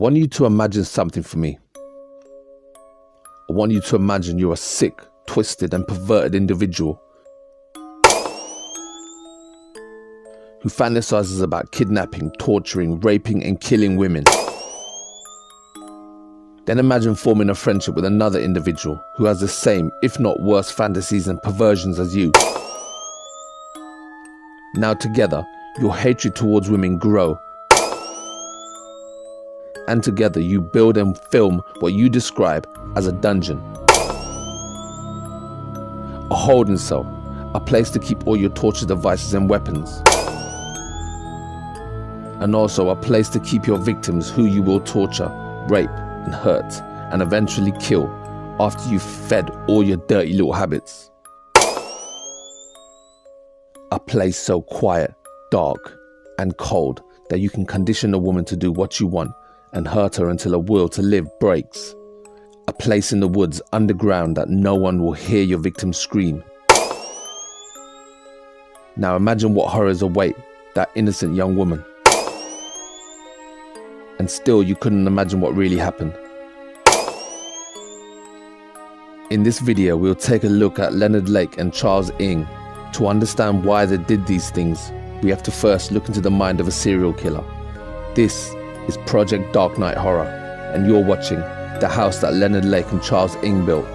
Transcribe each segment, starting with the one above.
want you to imagine something for me. I want you to imagine you're a sick, twisted and perverted individual who fantasizes about kidnapping, torturing, raping and killing women. Then imagine forming a friendship with another individual who has the same, if not worse, fantasies and perversions as you. Now together, your hatred towards women grow. And together you build and film what you describe as a dungeon. A holding cell, a place to keep all your torture devices and weapons. And also a place to keep your victims who you will torture, rape and hurt and eventually kill after you've fed all your dirty little habits. A place so quiet, dark and cold that you can condition a woman to do what you want and hurt her until her will to live breaks. A place in the woods underground that no one will hear your victim scream. Now imagine what horrors await that innocent young woman. And still you couldn't imagine what really happened. In this video we'll take a look at Leonard Lake and Charles Ng. To understand why they did these things, we have to first look into the mind of a serial killer. This is Project Dark Knight Horror, and you're watching the house that Leonard Lake and Charles Ng built.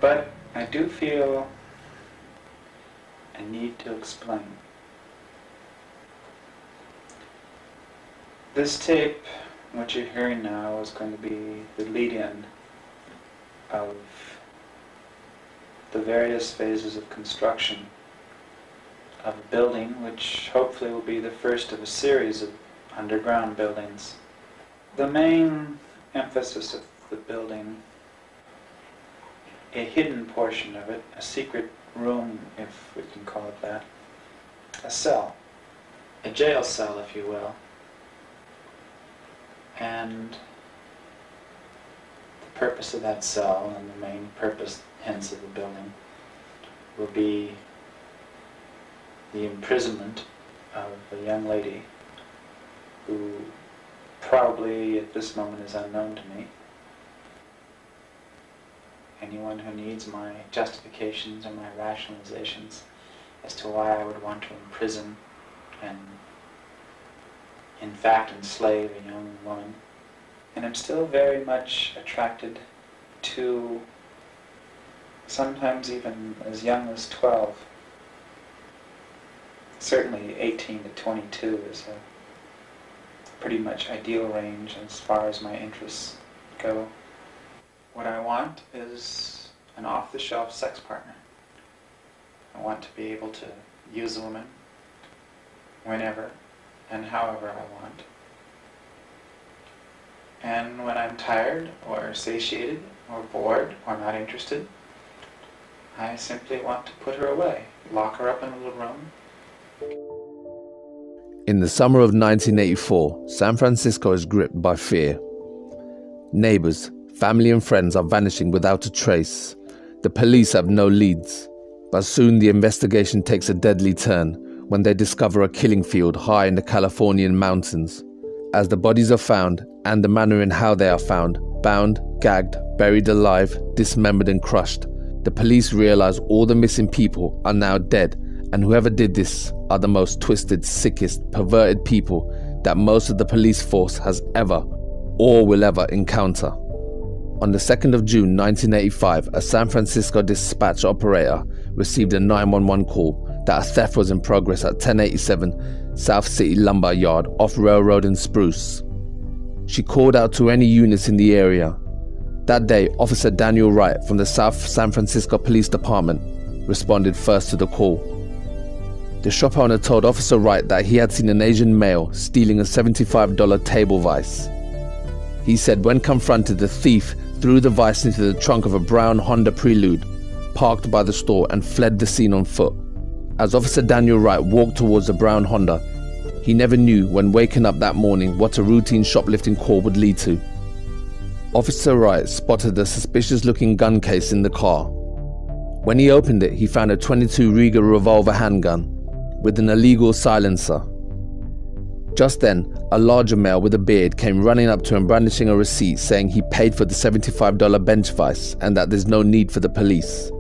But I do feel I need to explain. This tape, what you're hearing now, is going to be the lead-in of the various phases of construction of a building, which hopefully will be the first of a series of underground buildings. The main emphasis of the building, a hidden portion of it, a secret room, if we can call it that, a cell, a jail cell if you will, and the purpose of that cell, and the main purpose hence of the building, will be the imprisonment of a young lady who probably at this moment is unknown to me. Anyone who needs my justifications or my rationalizations as to why I would want to imprison and in fact enslave a young woman. And I'm still very much attracted to sometimes even as young as 12. Certainly 18 to 22 is a pretty much ideal range as far as my interests go. What I want is an off-the-shelf sex partner. I want to be able to use a woman whenever and however I want. And when I'm tired or satiated or bored or not interested, I simply want to put her away, lock her up in a little room. In the summer of 1984, San Francisco is gripped by fear. Neighbors, family and friends are vanishing without a trace. The police have no leads, but soon the investigation takes a deadly turn when they discover a killing field high in the Californian mountains. As the bodies are found, and the manner in how they are found, bound, gagged, buried alive, dismembered and crushed, the police realize all the missing people are now dead, and whoever did this are the most twisted, sickest, perverted people that most of the police force has ever or will ever encounter. On the 2nd of June 1985, a San Francisco dispatch operator received a 911 call that a theft was in progress at 1087 South City Lumber Yard off Railroad and Spruce. She called out to any units in the area. That day, Officer Daniel Wright from the South San Francisco Police Department responded first to the call. The shop owner told Officer Wright that he had seen an Asian male stealing a $75 table vise. He said when confronted, the thief threw the vise into the trunk of a brown Honda Prelude, parked by the store, and fled the scene on foot. As Officer Daniel Wright walked towards the brown Honda, he never knew when waking up that morning what a routine shoplifting call would lead to. Officer Wright spotted a suspicious-looking gun case in the car. When he opened it, he found a .22 Ruger revolver handgun with an illegal silencer. Just then, a larger male with a beard came running up to him brandishing a receipt saying he paid for the $75 bench vice and that there's no need for the police.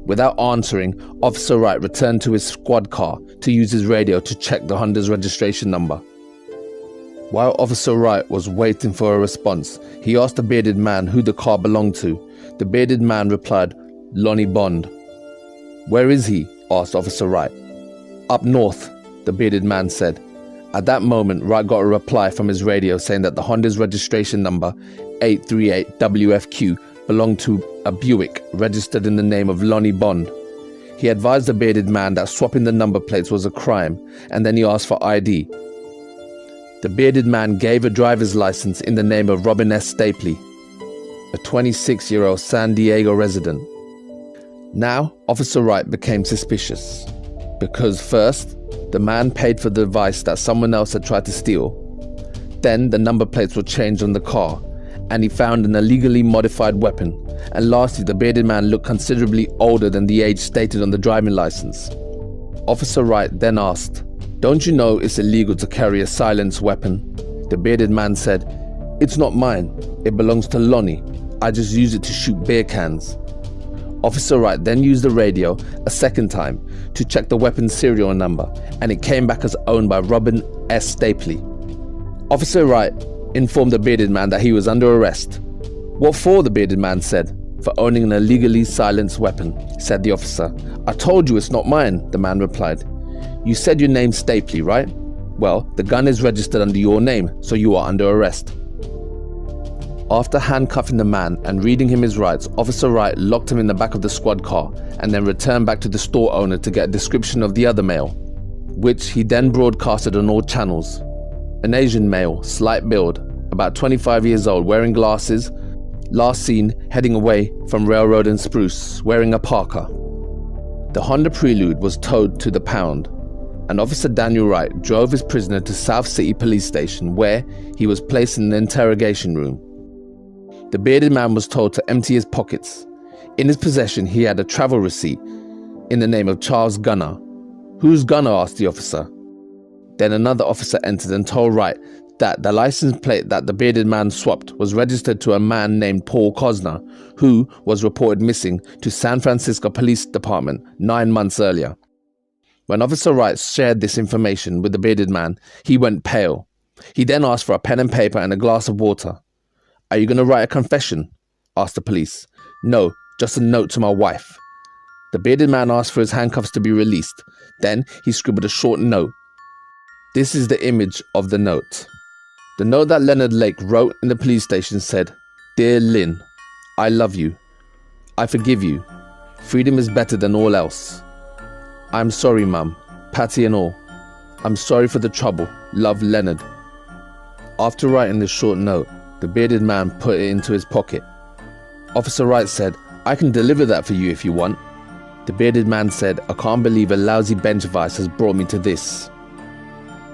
Without answering, Officer Wright returned to his squad car to use his radio to check the Honda's registration number. While Officer Wright was waiting for a response, he asked the bearded man who the car belonged to. The bearded man replied, "Lonnie Bond." "Where is he?" asked Officer Wright. "Up north," the bearded man said. At that moment, Wright got a reply from his radio saying that the Honda's registration number 838WFQ belonged to a Buick registered in the name of Lonnie Bond. He advised the bearded man that swapping the number plates was a crime, and then he asked for ID. The bearded man gave a driver's license in the name of Robin S. Stapley, a 26-year-old San Diego resident. Now, Officer Wright became suspicious, because first, the man paid for the device that someone else had tried to steal. Then, the number plates were changed on the car, and he found an illegally modified weapon. And lastly, the bearded man looked considerably older than the age stated on the driving license. Officer Wright then asked, "Don't you know it's illegal to carry a silenced weapon?" The bearded man said, "It's not mine. It belongs to Lonnie. I just use it to shoot beer cans." Officer Wright then used the radio a second time to check the weapon's serial number, and it came back as owned by Robin S. Stapley. Officer Wright informed the bearded man that he was under arrest. "What for?" the bearded man said. "For owning an illegally silenced weapon," said the officer. "I told you it's not mine," the man replied. "You said your name's Stapley, right? Well, the gun is registered under your name, so you are under arrest." After handcuffing the man and reading him his rights, Officer Wright locked him in the back of the squad car and then returned back to the store owner to get a description of the other male, which he then broadcasted on all channels. An Asian male, slight build, about 25 years old, wearing glasses, last seen heading away from Railroad and Spruce, wearing a parka. The Honda Prelude was towed to the pound, and Officer Daniel Wright drove his prisoner to South City Police Station, where he was placed in an interrogation room. The bearded man was told to empty his pockets. In his possession, he had a travel receipt in the name of Charles Gunner. "Who's Gunner?" asked the officer. Then another officer entered and told Wright that the license plate that the bearded man swapped was registered to a man named Paul Cosner, who was reported missing to San Francisco Police Department 9 months earlier. When Officer Wright shared this information with the bearded man, he went pale. He then asked for a pen and paper and a glass of water. "Are you going to write a confession?" asked the police. "No, just a note to my wife." The bearded man asked for his handcuffs to be released. Then he scribbled a short note. This is the image of the note. The note that Leonard Lake wrote in the police station said, "Dear Lynn, I love you. I forgive you. Freedom is better than all else. I'm sorry, Mum, Patty and all. I'm sorry for the trouble. Love, Leonard." After writing this short note, the bearded man put it into his pocket. Officer Wright said, "I can deliver that for you if you want." The bearded man said, "I can't believe a lousy bench vice has brought me to this."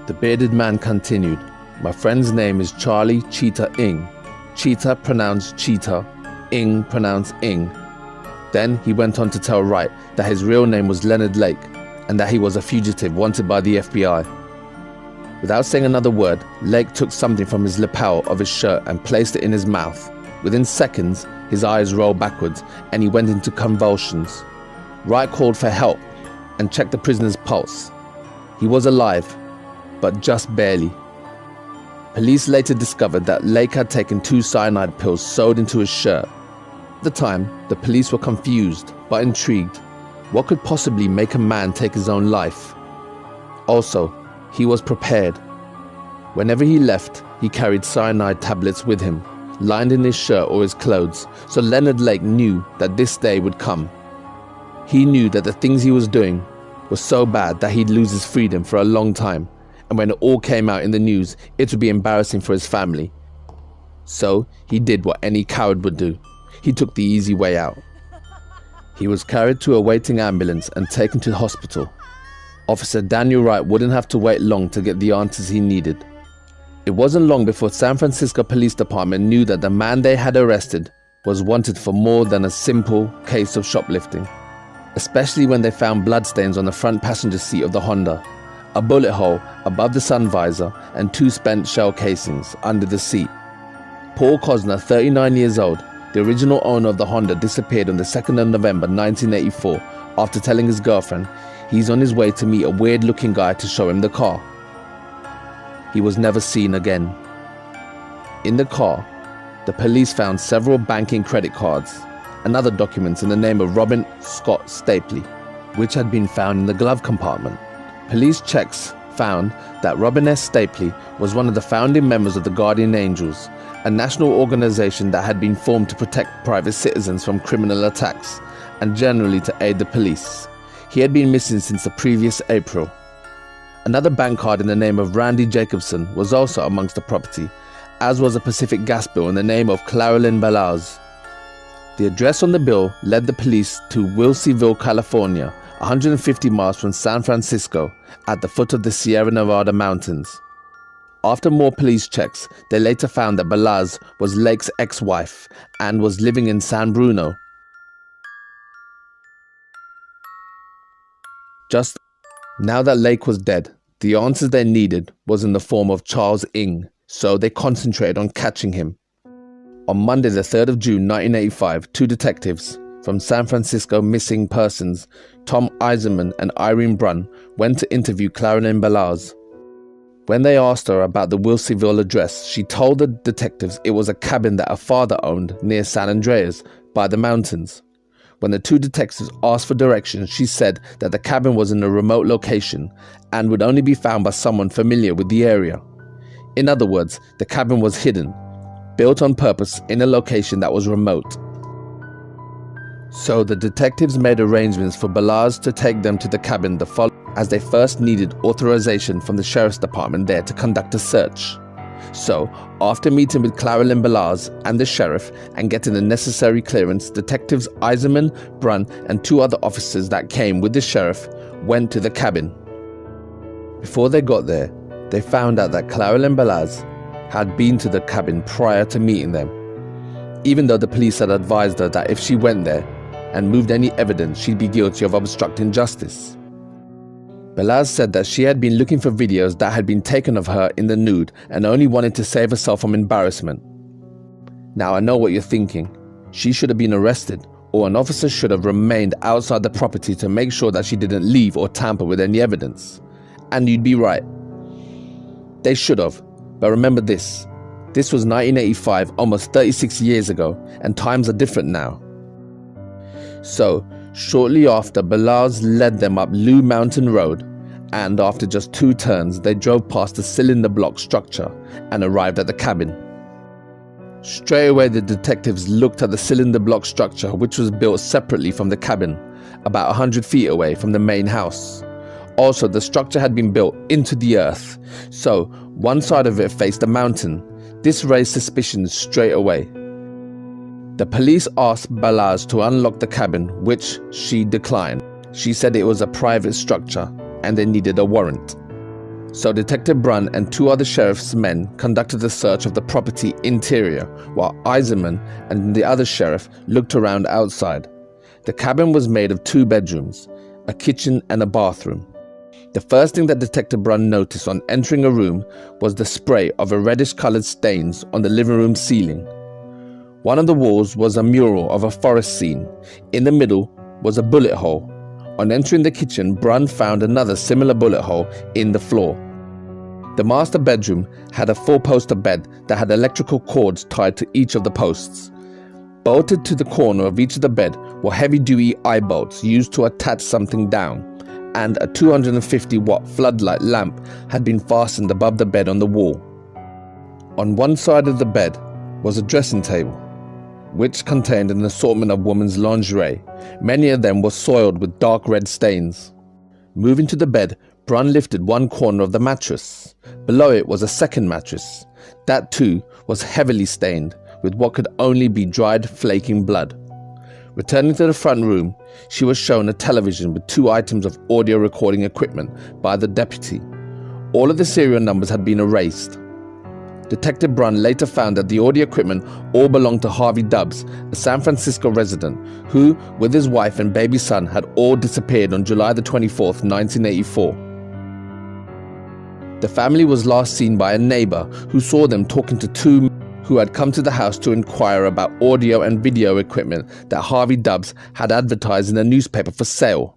The bearded man continued, "My friend's name is Charlie Cheetah Ing. Cheetah pronounced cheetah, Ing pronounced ing." Then he went on to tell Wright that his real name was Leonard Lake and that he was a fugitive wanted by the FBI. Without saying another word, Lake took something from his lapel of his shirt and placed it in his mouth. Within seconds, his eyes rolled backwards and he went into convulsions. Wright called for help and checked the prisoner's pulse. He was alive, but just barely. Police later discovered that Lake had taken 2 cyanide pills sewed into his shirt. At the time, the police were confused but intrigued. What could possibly make a man take his own life? Also, he was prepared. Whenever he left, he carried cyanide tablets with him, lined in his shirt or his clothes, so Leonard Lake knew that this day would come. He knew that the things he was doing were so bad that he'd lose his freedom for a long time, and when it all came out in the news, it would be embarrassing for his family. So he did what any coward would do. He took the easy way out. He was carried to a waiting ambulance and taken to the hospital. Officer Daniel Wright wouldn't have to wait long to get the answers he needed. It wasn't long before San Francisco Police Department knew that the man they had arrested was wanted for more than a simple case of shoplifting, especially when they found bloodstains on the front passenger seat of the Honda. a bullet hole above the sun visor, and 2 spent shell casings under the seat. Paul Cosner, 39 years old, the original owner of the Honda, disappeared on the 2nd of November 1984 after telling his girlfriend he's on his way to meet a weird-looking guy to show him the car. He was never seen again. In the car, the police found several banking credit cards and other documents in the name of Robin Scott Stapley, which had been found in the glove compartment. Police checks found that Robin S. Stapley was one of the founding members of the Guardian Angels, a national organization that had been formed to protect private citizens from criminal attacks and generally to aid the police. He had been missing since the previous April. Another bank card in the name of Randy Jacobson was also amongst the property, as was a Pacific gas bill in the name of Claralyn Balaz. The address on the bill led the police to Wilseyville, California, 150 miles from San Francisco, at the foot of the Sierra Nevada mountains. After more police checks, they later found that Balaz was Lake's ex-wife and was living in San Bruno. Just now that Lake was dead, the answers they needed was in the form of Charles Ng, so they concentrated on catching him. On Monday the 3rd of June 1985, 2 detectives from San Francisco Missing Persons, Tom Eisenman and Irene Brunn, went to interview Claralyn Balaz. When they asked her about the Wilseyville address, she told the detectives it was a cabin that her father owned near San Andreas by the mountains. When the 2 detectives asked for directions, she said that the cabin was in a remote location and would only be found by someone familiar with the area. In other words, the cabin was hidden, built on purpose in a location that was remote. So the detectives made arrangements for Balaz to take them to the cabin the following, as they first needed authorization from the sheriff's department there to conduct a search. So, after meeting with Claralyn Balaz and the sheriff and getting the necessary clearance, detectives Eisenman, Brunn and 2 other officers that came with the sheriff went to the cabin. Before they got there, they found out that Claralyn Balaz had been to the cabin prior to meeting them, even though the police had advised her that if she went there and moved any evidence, she'd be guilty of obstructing justice. Balaz said that she had been looking for videos that had been taken of her in the nude and only wanted to save herself from embarrassment. Now I know what you're thinking. She should have been arrested, or an officer should have remained outside the property to make sure that she didn't leave or tamper with any evidence. And you'd be right. They should have. But remember this. This was 1985, almost 36 years ago, and times are different now. So, shortly after, Balaz led them up Lou Mountain Road, and after just 2 turns, they drove past the cylinder block structure and arrived at the cabin. Straight away, the detectives looked at the cylinder block structure, which was built separately from the cabin, about 100 feet away from the main house. Also, the structure had been built into the earth, so one side of it faced the mountain. This raised suspicions straight away. The police asked Balaz to unlock the cabin, which she declined. She said it was a private structure and they needed a warrant. So Detective Brunn and 2 other sheriff's men conducted a search of the property interior, while Eisenman and the other sheriff looked around outside. The cabin was made of 2 bedrooms, a kitchen and a bathroom. The first thing that Detective Brunn noticed on entering a room was the spray of a reddish-colored stains on the living room ceiling. One of the walls was a mural of a forest scene. In the middle was a bullet hole. On entering the kitchen, Brunn found another similar bullet hole in the floor. The master bedroom had a 4-poster bed that had electrical cords tied to each of the posts. Bolted to the corner of each of the bed were heavy-duty eye bolts used to attach something down, and a 250-watt floodlight lamp had been fastened above the bed on the wall. On one side of the bed was a dressing table, which contained an assortment of women's lingerie. Many of them were soiled with dark red stains. Moving to the bed, Brunn lifted one corner of the mattress. Below it was a second mattress. That too was heavily stained with what could only be dried, flaking blood. Returning to the front room, she was shown a television with 2 items of audio recording equipment by the deputy. All of the serial numbers had been erased. Detective Brunn later found that the audio equipment all belonged to Harvey Dubbs, a San Francisco resident who, with his wife and baby son, had all disappeared on July the 24th, 1984. The family was last seen by a neighbor who saw them talking to two men who had come to the house to inquire about audio and video equipment that Harvey Dubs had advertised in a newspaper for sale.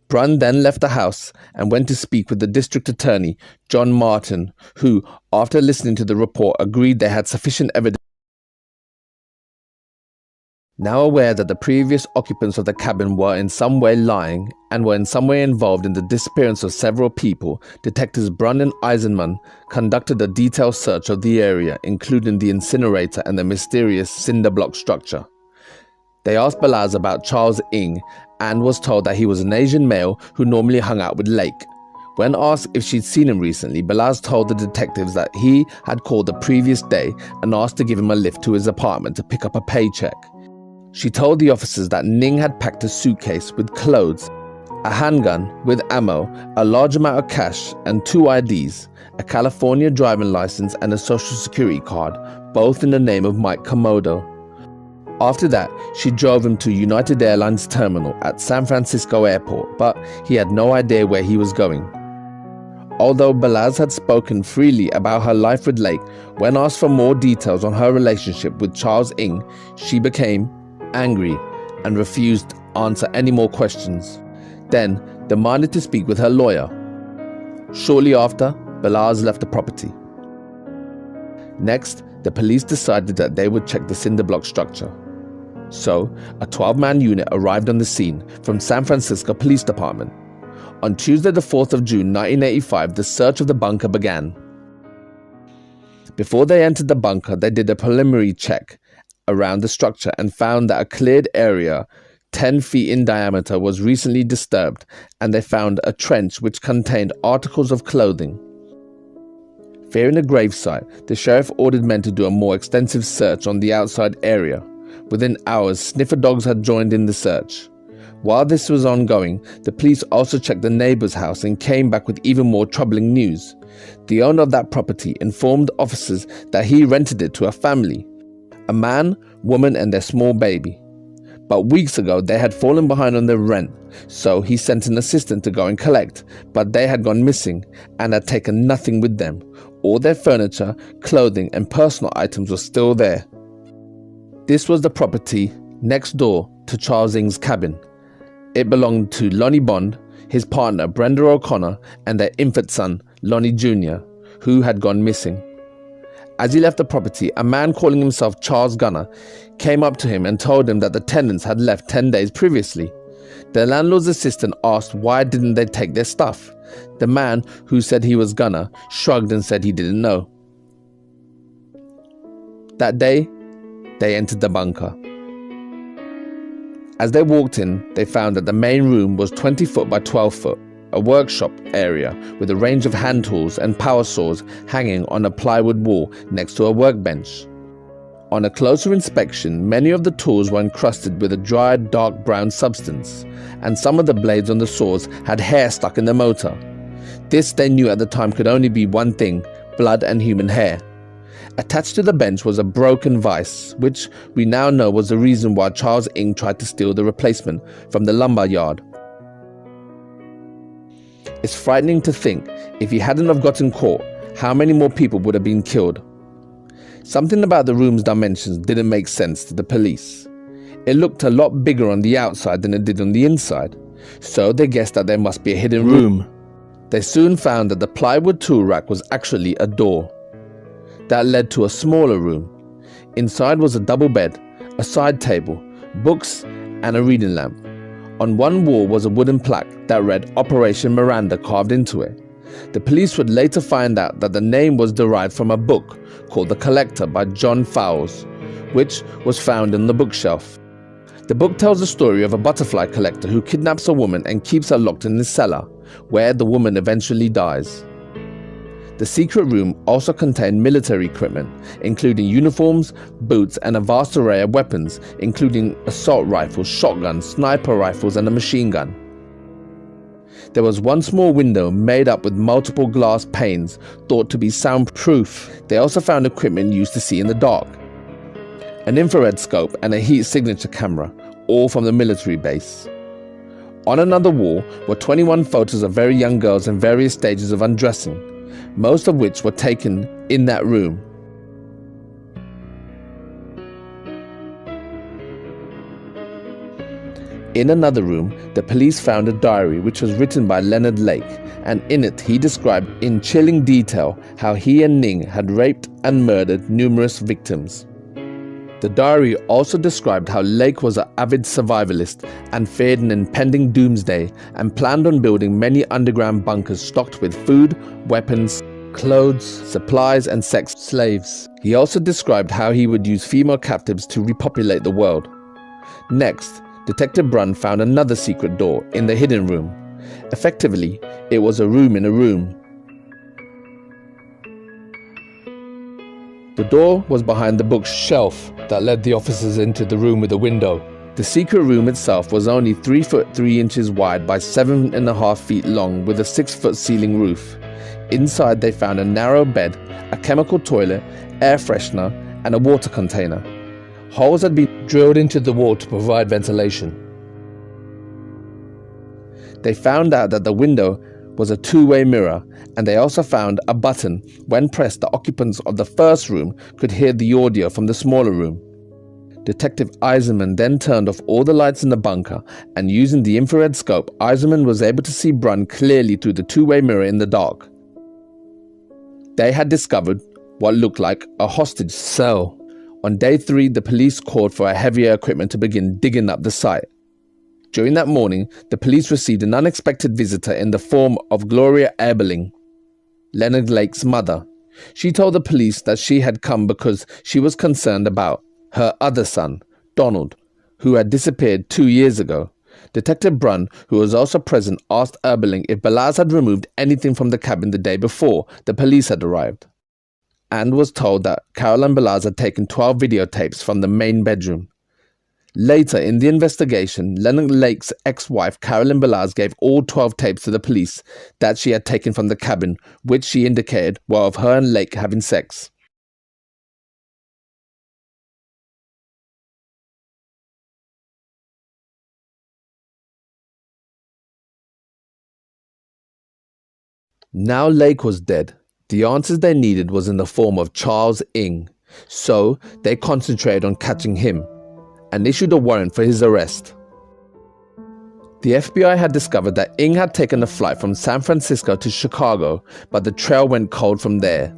Brunn then left the house and went to speak with the district attorney, John Martin, who, after listening to the report, agreed they had sufficient evidence. Now aware that the previous occupants of the cabin were in some way lying and were in some way involved in the disappearance of several people, detectives Brunn and Eisenman conducted a detailed search of the area, including the incinerator and the mysterious cinder block structure. They asked Balazs about Charles Ng and was told that he was an Asian male who normally hung out with Lake. When asked if she'd seen him recently, Balazs told the detectives that he had called the previous day and asked to give him a lift to his apartment to pick up a paycheck. She told the officers that Ning had packed a suitcase with clothes, a handgun with ammo, a large amount of cash and 2 IDs, a California driving license and a social security card, both in the name of Mike Komodo. After that, she drove him to United Airlines terminal at San Francisco Airport, but he had no idea where he was going. Although Balazs had spoken freely about her life with Lake, when asked for more details on her relationship with Charles Ng, she became angry and refused to answer any more questions, then demanded to speak with her lawyer. Shortly after, Balazs left the property. Next, the police decided that they would check the cinder block structure. So, a 12-man unit arrived on the scene from San Francisco Police Department. On Tuesday the 4th of June 1985, the search of the bunker began. Before they entered the bunker, they did a preliminary check around the structure and found that a cleared area 10 feet in diameter was recently disturbed, and they found a trench which contained articles of clothing. Fearing a gravesite, the sheriff ordered men to do a more extensive search on the outside area. Within hours, sniffer dogs had joined in the search. While this was ongoing, the police also checked the neighbor's house and came back with even more troubling news. The owner of that property informed officers that he rented it to a family, a man, woman and their small baby. But weeks ago they had fallen behind on their rent, so he sent an assistant to go and collect, but they had gone missing and had taken nothing with them. All their furniture, clothing and personal items were still there. This was the property next door to Charles Ng's cabin. It belonged to Lonnie Bond, his partner Brenda O'Connor and their infant son Lonnie Jr., who had gone missing. As he left the property, a man calling himself Charles Gunner came up to him and told him that the tenants had left 10 days previously. The landlord's assistant asked why didn't they take their stuff. The man, who said he was Gunner, shrugged and said he didn't know. That day, they entered the bunker. As they walked in, they found that the main room was 20 foot by 12 foot. A workshop area with a range of hand tools and power saws hanging on a plywood wall next to a workbench. On a closer inspection, many of the tools were encrusted with a dried dark brown substance, and some of the blades on the saws had hair stuck in the motor. This they knew at the time could only be one thing: blood and human hair. Attached to the bench was a broken vise, which we now know was the reason why Charles Ng tried to steal the replacement from the lumber yard. It's frightening to think, if he hadn't have gotten caught, how many more people would have been killed. Something about the room's dimensions didn't make sense to the police. It looked a lot bigger on the outside than it did on the inside, so they guessed that there must be a hidden room. They soon found that the plywood tool rack was actually a door that led to a smaller room. Inside was a double bed, a side table, books and a reading lamp. On one wall was a wooden plaque that read Operation Miranda carved into it. The police would later find out that the name was derived from a book called The Collector by John Fowles, which was found in the bookshelf. The book tells the story of a butterfly collector who kidnaps a woman and keeps her locked in his cellar, where the woman eventually dies. The secret room also contained military equipment, including uniforms, boots, and a vast array of weapons, including assault rifles, shotguns, sniper rifles, and a machine gun. There was one small window made up with multiple glass panes, thought to be soundproof. They also found equipment used to see in the dark, an infrared scope, and a heat signature camera, all from the military base. On another wall were 21 photos of very young girls in various stages of undressing, most of which were taken in that room. In another room, the police found a diary which was written by Leonard Lake, and in it he described in chilling detail how he and Ning had raped and murdered numerous victims. The diary also described how Lake was an avid survivalist and feared an impending doomsday and planned on building many underground bunkers stocked with food, weapons, clothes, supplies and sex slaves. He also described how he would use female captives to repopulate the world. Next, Detective Brunn found another secret door in the hidden room. Effectively, it was a room in a room. The door was behind the bookshelf that led the officers into the room with a window. The secret room itself was only 3 foot 3 inches wide by 7.5 feet long with a 6-foot ceiling roof. Inside they found a narrow bed, a chemical toilet, air freshener and a water container. Holes had been drilled into the wall to provide ventilation. They found out that the window was a two-way mirror, and they also found a button. When pressed, the occupants of the first room could hear the audio from the smaller room. Detective Eisenman then turned off all the lights in the bunker, and using the infrared scope, Eisenman was able to see Brunn clearly through the two-way mirror in the dark. They had discovered what looked like a hostage cell. On day 3, the police called for heavier equipment to begin digging up the site. During that morning, the police received an unexpected visitor in the form of Gloria Eberling, Leonard Lake's mother. She told the police that she had come because she was concerned about her other son, Donald, who had disappeared 2 years ago. Detective Brunn, who was also present, asked Eberling if Balazs had removed anything from the cabin the day before the police had arrived, and was told that Caroline Balazs had taken 12 videotapes from the main bedroom. Later in the investigation, Leonard Lake's ex-wife Caroline Balazs gave all 12 tapes to the police that she had taken from the cabin, which she indicated were of her and Lake having sex. Now Lake was dead. The answers they needed was in the form of Charles Ng, so they concentrated on catching him and issued a warrant for his arrest. The FBI had discovered that Ng had taken a flight from San Francisco to Chicago, but the trail went cold from there.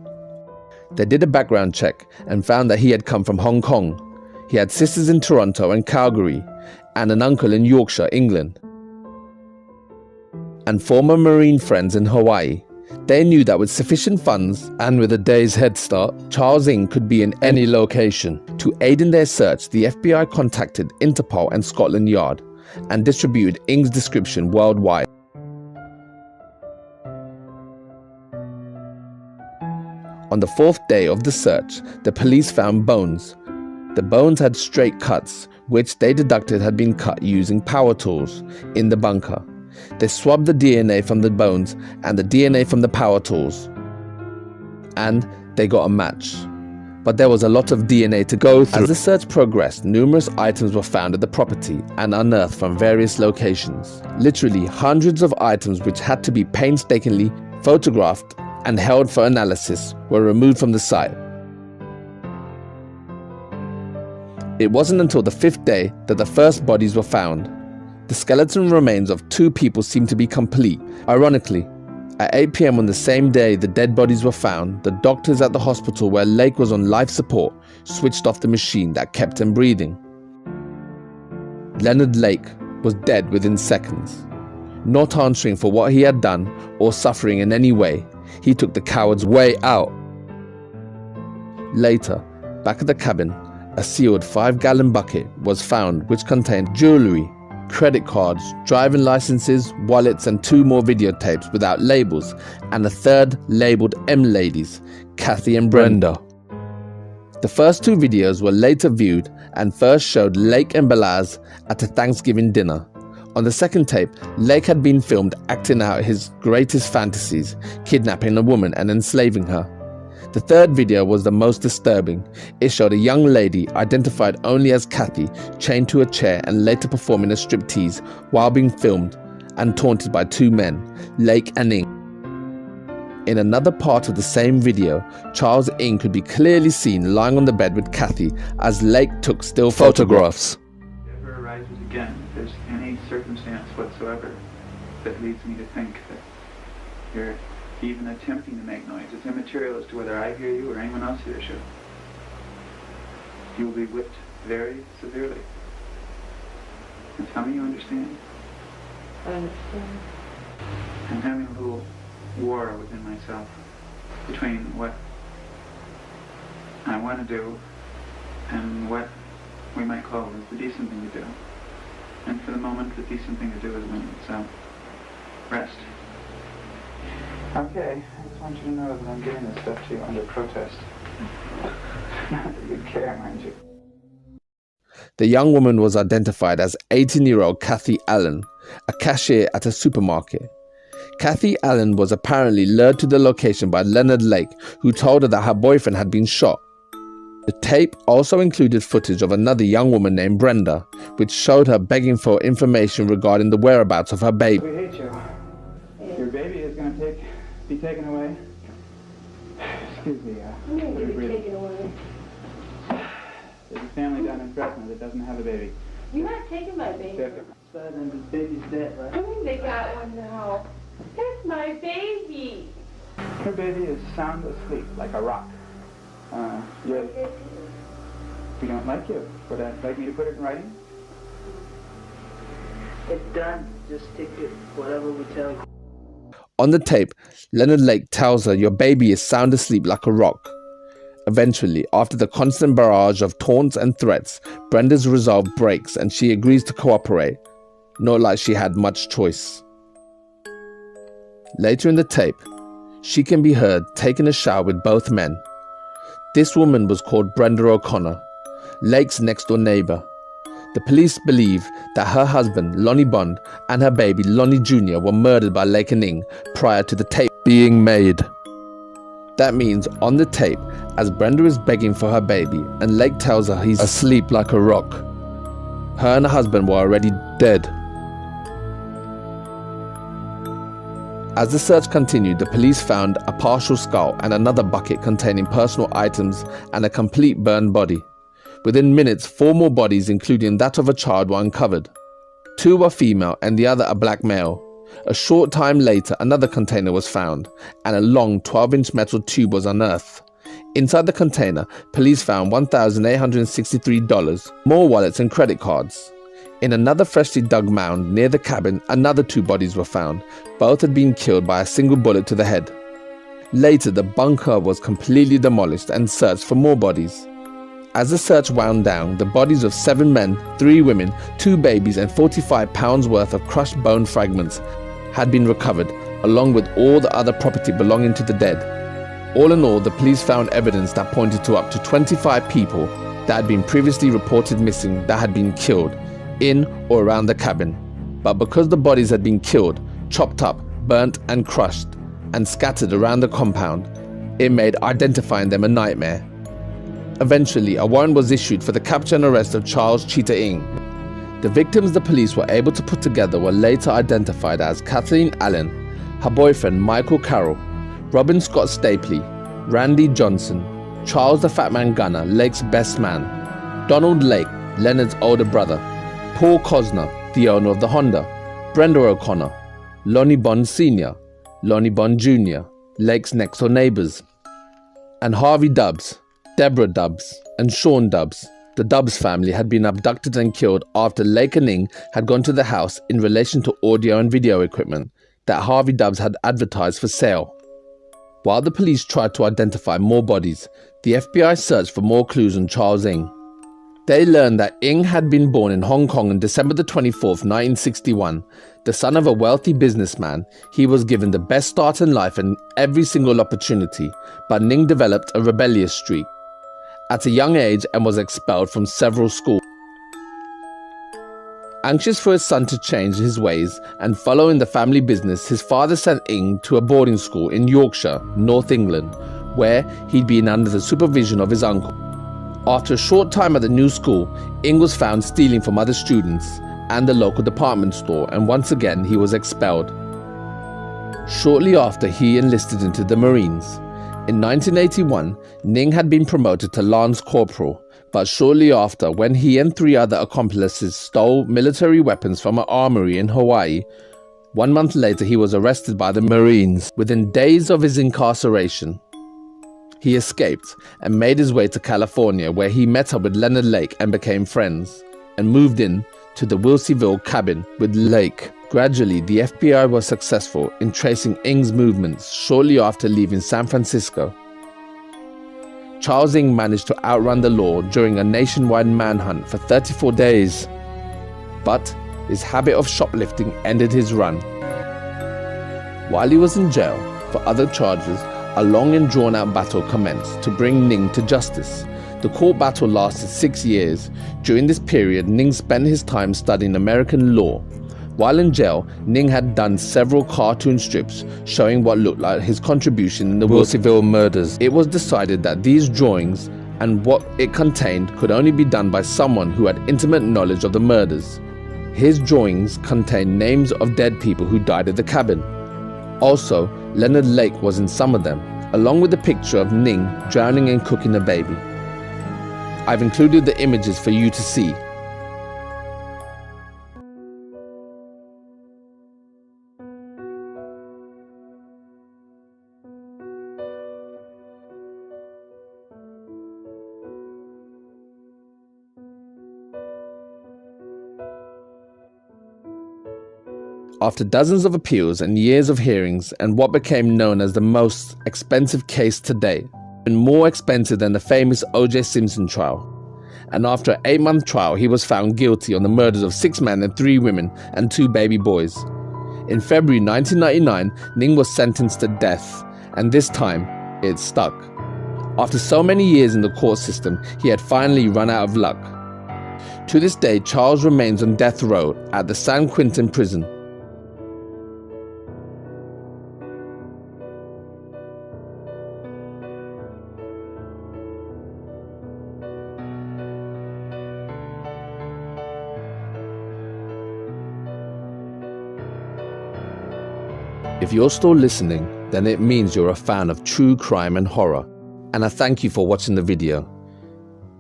They did a background check and found that he had come from Hong Kong. He had sisters in Toronto and Calgary, and an uncle in Yorkshire, England, and former Marine friends in Hawaii. They knew that with sufficient funds and with a day's head start, Charles Ng could be in any location. To aid in their search, the FBI contacted Interpol and Scotland Yard and distributed Ng's description worldwide. On the 4th day of the search, the police found bones. The bones had straight cuts, which they deducted had been cut using power tools in the bunker. They swabbed the DNA from the bones and the DNA from the power tools, and they got a match. But there was a lot of DNA to go through. As the search progressed, numerous items were found at the property and unearthed from various locations. Literally hundreds of items which had to be painstakingly photographed and held for analysis were removed from the site. It wasn't until the 5th day that the first bodies were found. The skeleton remains of 2 people seemed to be complete. Ironically, at 8 p.m. on the same day the dead bodies were found, the doctors at the hospital where Lake was on life support switched off the machine that kept him breathing. Leonard Lake was dead within seconds. Not answering for what he had done or suffering in any way, he took the coward's way out. Later, back at the cabin, a sealed 5-gallon bucket was found which contained jewelry, credit cards, driving licenses, wallets and 2 more videotapes without labels, and a 3rd labeled M ladies, Kathy and Brenda. The first 2 videos were later viewed and first showed Lake and Balazs at a Thanksgiving dinner. On the 2nd tape, Lake had been filmed acting out his greatest fantasies, kidnapping a woman and enslaving her. The 3rd video was the most disturbing. It showed a young lady, identified only as Kathy, chained to a chair and later performing a striptease while being filmed and taunted by two men, Lake and Ing. In another part of the same video, Charles Ing could be clearly seen lying on the bed with Kathy as Lake took still photographs. If it ever arises again, if there's any circumstance whatsoever that leads me to think that you're even attempting to make noise, it's immaterial as to whether I hear you or anyone else hears you. You will be whipped very severely. And tell me you understand. I understand. I'm having a little war within myself between what I want to do and what we might call the decent thing to do. And for the moment, the decent thing to do is win. So, rest. Okay, I just want you to know that I'm giving this stuff to you under protest. Not that you care, mind you. The young woman was identified as 18-year-old Kathy Allen, a cashier at a supermarket. Kathy Allen was apparently lured to the location by Leonard Lake, who told her that her boyfriend had been shot. The tape also included footage of another young woman named Brenda, which showed her begging for information regarding the whereabouts of her baby. We hate you. Your baby is going to be taken away. Excuse me. I'm going to be taken away. There's a family down in Fresno that doesn't have a baby. You're not taking my baby. Son and his baby's dead, right? I mean, they got one now. That's my baby. Her baby is sound asleep like a rock. We don't like you. Would I like me to put it in writing? It's done. Just stick it whatever we tell you. On the tape, Leonard Lake tells her your baby is sound asleep like a rock. Eventually, after the constant barrage of taunts and threats, Brenda's resolve breaks and she agrees to cooperate, not like she had much choice. Later in the tape, she can be heard taking a shower with both men. This woman was called Brenda O'Connor, Lake's next-door neighbor. The police believe that her husband, Lonnie Bond, and her baby, Lonnie Jr., were murdered by Lake and Ing prior to the tape being made. That means on the tape, as Brenda is begging for her baby and Lake tells her he's asleep like a rock, her and her husband were already dead. As the search continued, the police found a partial skull and another bucket containing personal items and a complete burned body. Within minutes, 4 more bodies, including that of a child, were uncovered. 2 were female and the other a black male. A short time later, another container was found, and a long 12-inch metal tube was unearthed. Inside the container, police found $1,863, more wallets and credit cards. In another freshly dug mound near the cabin, another 2 bodies were found. Both had been killed by a single bullet to the head. Later, the bunker was completely demolished and searched for more bodies. As the search wound down, the bodies of 7 men, 3 women, 2 babies, and 45 pounds worth of crushed bone fragments had been recovered, along with all the other property belonging to the dead. All in all, the police found evidence that pointed to up to 25 people that had been previously reported missing that had been killed in or around the cabin. But because the bodies had been killed, chopped up, burnt and crushed, and scattered around the compound, it made identifying them a nightmare. Eventually, a warrant was issued for the capture and arrest of Charles Cheetah Ing. The victims the police were able to put together were later identified as Kathleen Allen, her boyfriend Michael Carroll, Robin Scott Stapley, Randy Johnson, Charles the Fat Man Gunner, Lake's best man, Donald Lake, Leonard's older brother, Paul Cosner, the owner of the Honda, Brenda O'Connor, Lonnie Bond Sr., Lonnie Bond Jr., Lake's next-door neighbors, and Harvey Dubbs, Deborah Dubbs, and Sean Dubbs. The Dubbs family had been abducted and killed after Lake and Ing had gone to the house in relation to audio and video equipment that Harvey Dubbs had advertised for sale. While the police tried to identify more bodies, the FBI searched for more clues on Charles Ing. They learned that Ing had been born in Hong Kong on December 24th, 1961. The son of a wealthy businessman, he was given the best start in life and every single opportunity, but Ing developed a rebellious streak at a young age and was expelled from several schools. Anxious for his son to change his ways and follow in the family business, his father sent Ing to a boarding school in Yorkshire, North England, where he'd been under the supervision of his uncle. After a short time at the new school, Ing was found stealing from other students and the local department store, and once again he was expelled. Shortly after, he enlisted into the Marines. In 1981, Ning had been promoted to Lance Corporal, but shortly after, when he and 3 other accomplices stole military weapons from an armory in Hawaii, 1 month later he was arrested by the Marines. Within days of his incarceration, he escaped and made his way to California, where he met up with Leonard Lake and became friends, and moved in to the Wilseyville cabin with Lake. Gradually, the FBI was successful in tracing Ng's movements shortly after leaving San Francisco. Charles Ng managed to outrun the law during a nationwide manhunt for 34 days, but his habit of shoplifting ended his run. While he was in jail for other charges, a long and drawn-out battle commenced to bring Ning to justice. The court battle lasted 6 years. During this period, Ning spent his time studying American law. While in jail, Ning had done several cartoon strips showing what looked like his contribution in the Wilseyville murders. It was decided that these drawings and what it contained could only be done by someone who had intimate knowledge of the murders. His drawings contained names of dead people who died at the cabin. Also, Leonard Lake was in some of them, along with a picture of Ning drowning and cooking a baby. I've included the images for you to see. After dozens of appeals and years of hearings and what became known as the most expensive case to date, even more expensive than the famous O.J. Simpson trial, and after an 8-month trial he was found guilty on the murders of 6 men and 3 women and 2 baby boys. In February 1999, Ning was sentenced to death, and this time it stuck. After so many years in the court system, he had finally run out of luck. To this day, Charles remains on death row at the San Quentin prison. If you're still listening, then it means you're a fan of true crime and horror, and I thank you for watching the video.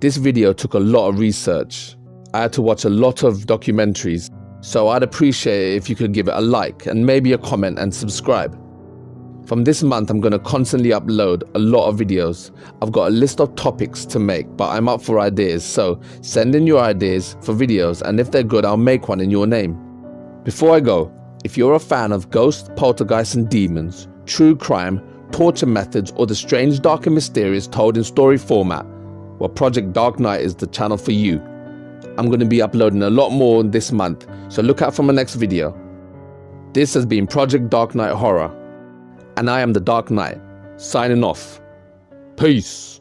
This video took a lot of research. I had to watch a lot of documentaries, so I'd appreciate it if you could give it a like and maybe a comment and subscribe. From this month, I'm going to constantly upload a lot of videos. I've got a list of topics to make, but I'm up for ideas, so send in your ideas for videos, and if they're good, I'll make one in your name. Before I go, if you're a fan of ghosts, poltergeists and demons, true crime, torture methods, or the strange, dark and mysterious told in story format, well, Project Dark Knight is the channel for you. I'm going to be uploading a lot more this month, so look out for my next video. This has been Project Dark Knight Horror, and I am the Dark Knight, signing off. Peace.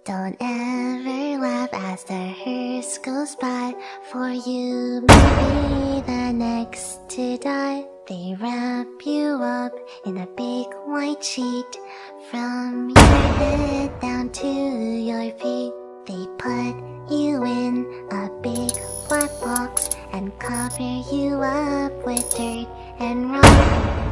Don't ever laugh as the hearse goes by, for you may be the next to die. They wrap you up in a big white sheet, from your head down to your feet. They put you in a big black box and cover you up with dirt and rock.